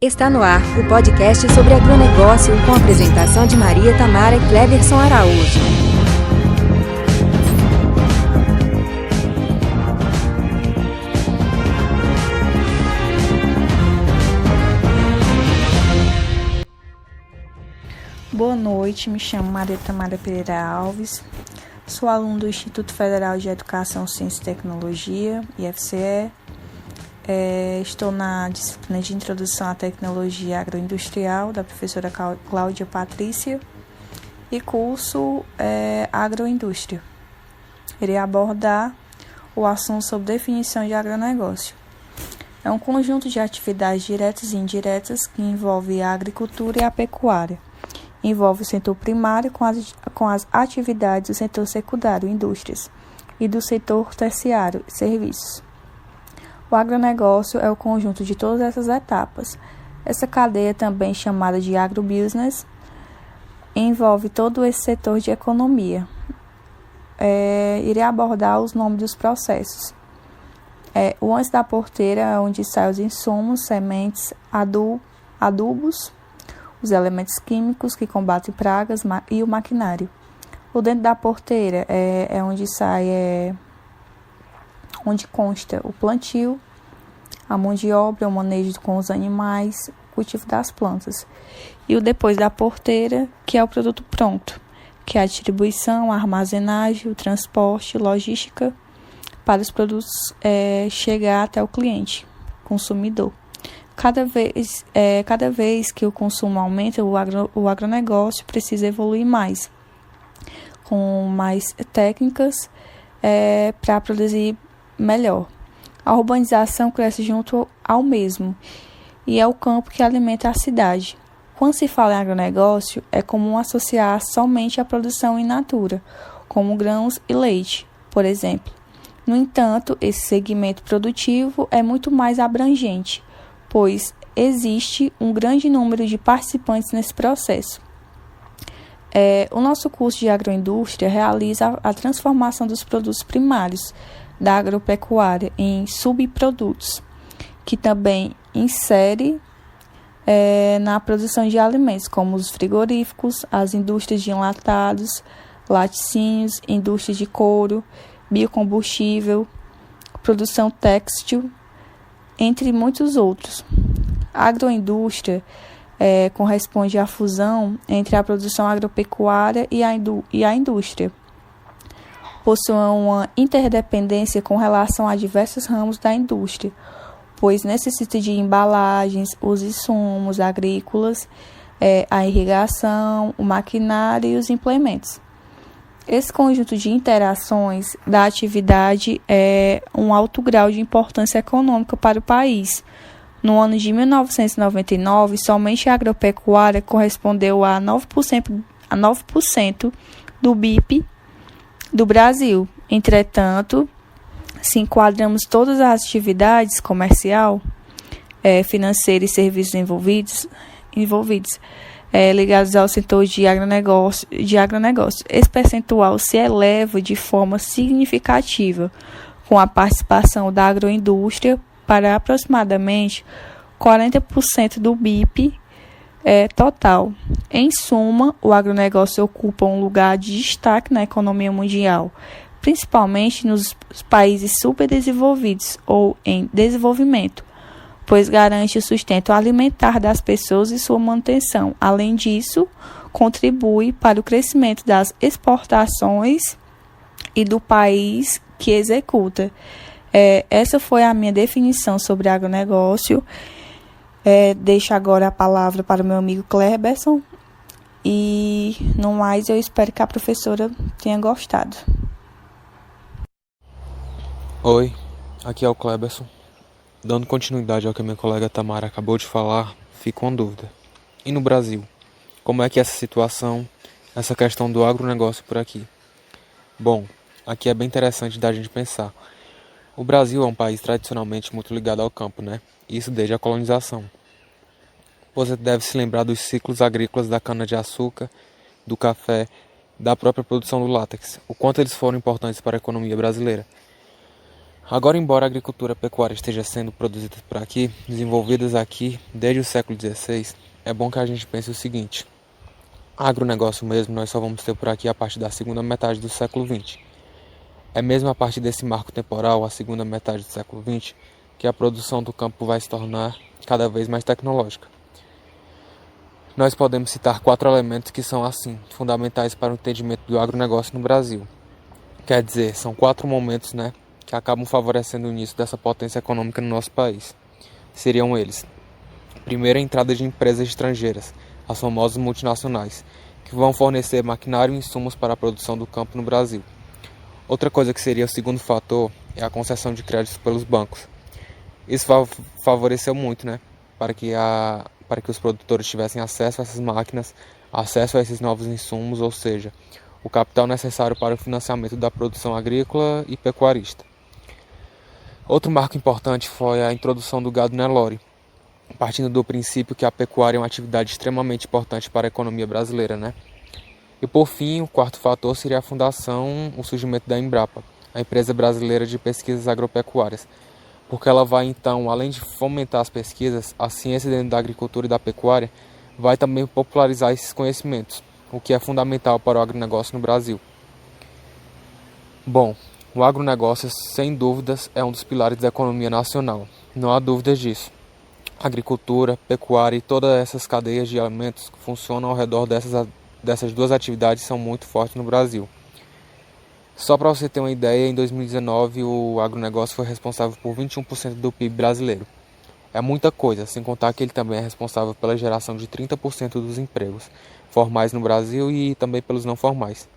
Está no ar o podcast sobre agronegócio com a apresentação de Maria Tamara e Cleberson Araújo. Boa noite, me chamo Maria Tamara Pereira Alves, sou aluno do Instituto Federal de Educação, Ciência e Tecnologia, IFCE. Estou na disciplina de Introdução à Tecnologia Agroindustrial, da professora Cláudia Patrícia, e curso Agroindústria. Irei abordar o assunto sobre definição de agronegócio. É um conjunto de atividades diretas e indiretas que envolve a agricultura e a pecuária. Envolve o setor primário com as atividades do setor secundário, indústrias, e do setor terciário, serviços. O agronegócio é o conjunto de todas essas etapas. Essa cadeia, também chamada de agrobusiness, envolve todo esse setor de economia. Irei abordar os nomes dos processos. O antes da porteira é onde saem os insumos, sementes, adubos, os elementos químicos que combatem pragas e o maquinário. O dentro da porteira é onde sai... onde consta o plantio, a mão de obra, o manejo com os animais, o cultivo das plantas. E o depois da porteira, que é o produto pronto, que é a distribuição, a armazenagem, o transporte, logística, para os produtos chegar até o cliente, consumidor. Cada vez que o consumo aumenta, o agronegócio precisa evoluir mais, com mais técnicas para produzir melhor. A urbanização cresce junto ao mesmo e é o campo que alimenta a cidade. Quando se fala em agronegócio, é comum associar somente a produção in natura, como grãos e leite, por exemplo. No entanto, esse segmento produtivo é muito mais abrangente, pois existe um grande número de participantes nesse processo. O nosso curso de agroindústria realiza a transformação dos produtos primários da agropecuária em subprodutos, que também insere na produção de alimentos, como os frigoríficos, as indústrias de enlatados, laticínios, indústria de couro, biocombustível, produção têxtil, entre muitos outros. A agroindústria corresponde à fusão entre a produção agropecuária e a indústria. Possui uma interdependência com relação a diversos ramos da indústria, pois necessita de embalagens, os insumos agrícolas, a irrigação, o maquinário e os implementos. Esse conjunto de interações da atividade é um alto grau de importância econômica para o país. No ano de 1999, somente a agropecuária correspondeu a 9% do BIP do Brasil. Entretanto, se enquadramos todas as atividades comercial, financeira e serviços envolvidos ligados ao setor de agronegócio, esse percentual se eleva de forma significativa, com a participação da agroindústria para aproximadamente 40% do BIP total. Em suma, o agronegócio ocupa um lugar de destaque na economia mundial, principalmente nos países superdesenvolvidos ou em desenvolvimento, pois garante o sustento alimentar das pessoas e sua manutenção. Além disso, contribui para o crescimento das exportações e do país que executa. Essa foi a minha definição sobre agronegócio. Deixo agora a palavra para o meu amigo Cleberson. E, no mais, eu espero que a professora tenha gostado. Oi, aqui é o Cleberson. Dando continuidade ao que a minha colega Tamara acabou de falar, fico com dúvida. E no Brasil? Como é que é essa situação, essa questão do agronegócio por aqui? Bom, aqui é bem interessante da gente pensar. O Brasil é um país tradicionalmente muito ligado ao campo, né? Isso desde a colonização. Você deve se lembrar dos ciclos agrícolas da cana-de-açúcar, do café, da própria produção do látex, o quanto eles foram importantes para a economia brasileira. Agora, embora a agricultura e a pecuária esteja sendo produzidas por aqui, desenvolvidas aqui desde o século XVI, é bom que a gente pense o seguinte: agronegócio mesmo nós só vamos ter por aqui a partir da segunda metade do século XX. É mesmo a partir desse marco temporal, a segunda metade do século XX, que a produção do campo vai se tornar cada vez mais tecnológica. Nós podemos citar 4 elementos que são, assim, fundamentais para o entendimento do agronegócio no Brasil. Quer dizer, são 4 momentos, que acabam favorecendo o início dessa potência econômica no nosso país. Seriam eles: primeiro, a entrada de empresas estrangeiras, as famosas multinacionais, que vão fornecer maquinário e insumos para a produção do campo no Brasil. Outra coisa que seria o segundo fator é a concessão de créditos pelos bancos. Isso favoreceu muito, para que os produtores tivessem acesso a essas máquinas, acesso a esses novos insumos, ou seja, o capital necessário para o financiamento da produção agrícola e pecuarista. Outro marco importante foi a introdução do gado Nelore, partindo do princípio que a pecuária é uma atividade extremamente importante para a economia brasileira, E por fim, o quarto fator seria a fundação, o surgimento da Embrapa, a Empresa Brasileira de Pesquisas Agropecuárias, porque ela vai então, além de fomentar as pesquisas, a ciência dentro da agricultura e da pecuária vai também popularizar esses conhecimentos, o que é fundamental para o agronegócio no Brasil. Bom, o agronegócio, sem dúvidas, é um dos pilares da economia nacional, não há dúvidas disso. Agricultura, pecuária e todas essas cadeias de alimentos que funcionam ao redor dessas duas atividades são muito fortes no Brasil. Só para você ter uma ideia, em 2019 o agronegócio foi responsável por 21% do PIB brasileiro. É muita coisa, sem contar que ele também é responsável pela geração de 30% dos empregos formais no Brasil e também pelos não formais,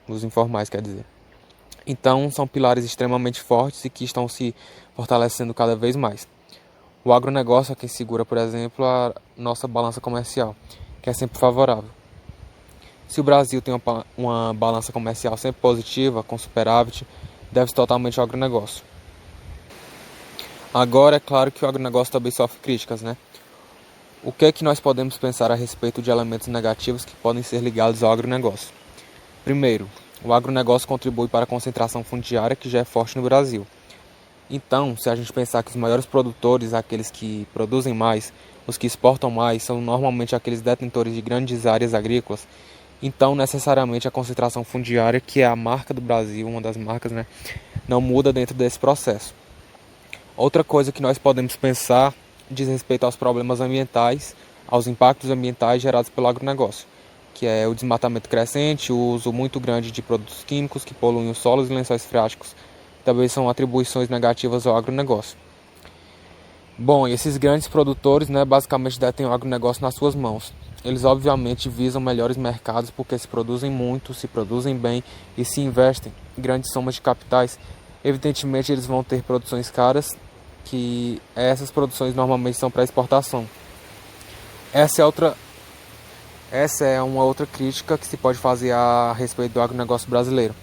os informais, quer dizer. Então, são pilares extremamente fortes e que estão se fortalecendo cada vez mais. O agronegócio é quem segura, por exemplo, a nossa balança comercial, que é sempre favorável. Se o Brasil tem uma balança comercial sempre positiva, com superávit, deve-se totalmente ao agronegócio. Agora, é claro que o agronegócio também sofre críticas, O que é que nós podemos pensar a respeito de elementos negativos que podem ser ligados ao agronegócio? Primeiro, o agronegócio contribui para a concentração fundiária que já é forte no Brasil. Então, se a gente pensar que os maiores produtores, aqueles que produzem mais, os que exportam mais, são normalmente aqueles detentores de grandes áreas agrícolas, então necessariamente a concentração fundiária, que é a marca do Brasil, uma das marcas, não muda dentro desse processo. Outra coisa que nós podemos pensar diz respeito aos problemas ambientais, aos impactos ambientais gerados pelo agronegócio, que é o desmatamento crescente, o uso muito grande de produtos químicos que poluem os solos e lençóis freáticos, também são atribuições negativas ao agronegócio. Bom, esses grandes produtores, basicamente detêm o agronegócio nas suas mãos. Eles obviamente visam melhores mercados porque se produzem muito, se produzem bem e se investem grandes somas de capitais. Evidentemente eles vão ter produções caras, que essas produções normalmente são para exportação. Essa é uma outra crítica que se pode fazer a respeito do agronegócio brasileiro.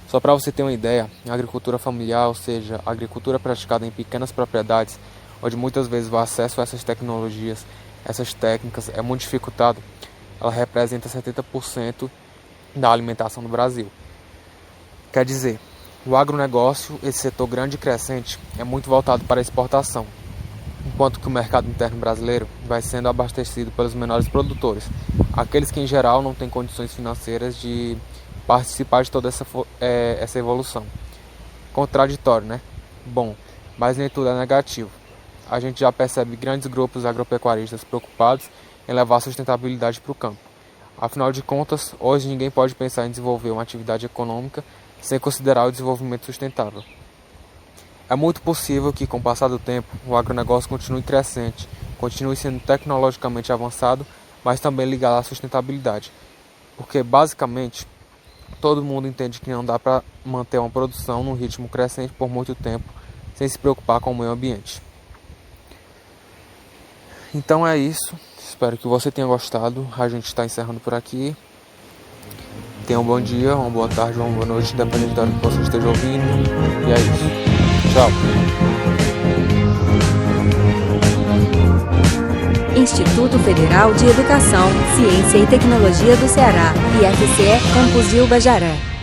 Só para você ter uma ideia, a agricultura familiar, ou seja, a agricultura praticada em pequenas propriedades, onde muitas vezes o acesso a essas tecnologias, essas técnicas é muito dificultado, ela representa 70% da alimentação do Brasil. Quer dizer, o agronegócio, esse setor grande e crescente, é muito voltado para a exportação, enquanto que o mercado interno brasileiro vai sendo abastecido pelos menores produtores, aqueles que em geral não têm condições financeiras de participar de toda essa evolução. Contraditório, Bom, mas nem tudo é negativo. A gente já percebe grandes grupos agropecuaristas preocupados em levar a sustentabilidade para o campo. Afinal de contas, hoje ninguém pode pensar em desenvolver uma atividade econômica sem considerar o desenvolvimento sustentável. É muito possível que, com o passar do tempo, o agronegócio continue crescente, continue sendo tecnologicamente avançado, mas também ligado à sustentabilidade. Porque, basicamente, todo mundo entende que não dá para manter uma produção num ritmo crescente por muito tempo, sem se preocupar com o meio ambiente. Então é isso, espero que você tenha gostado, a gente está encerrando por aqui. Tenha um bom dia, uma boa tarde, uma boa noite, dependendo da hora que você esteja ouvindo. E é isso, tchau. Instituto Federal de Educação, Ciência e Tecnologia do Ceará, IFCE Campus de Ubajaré.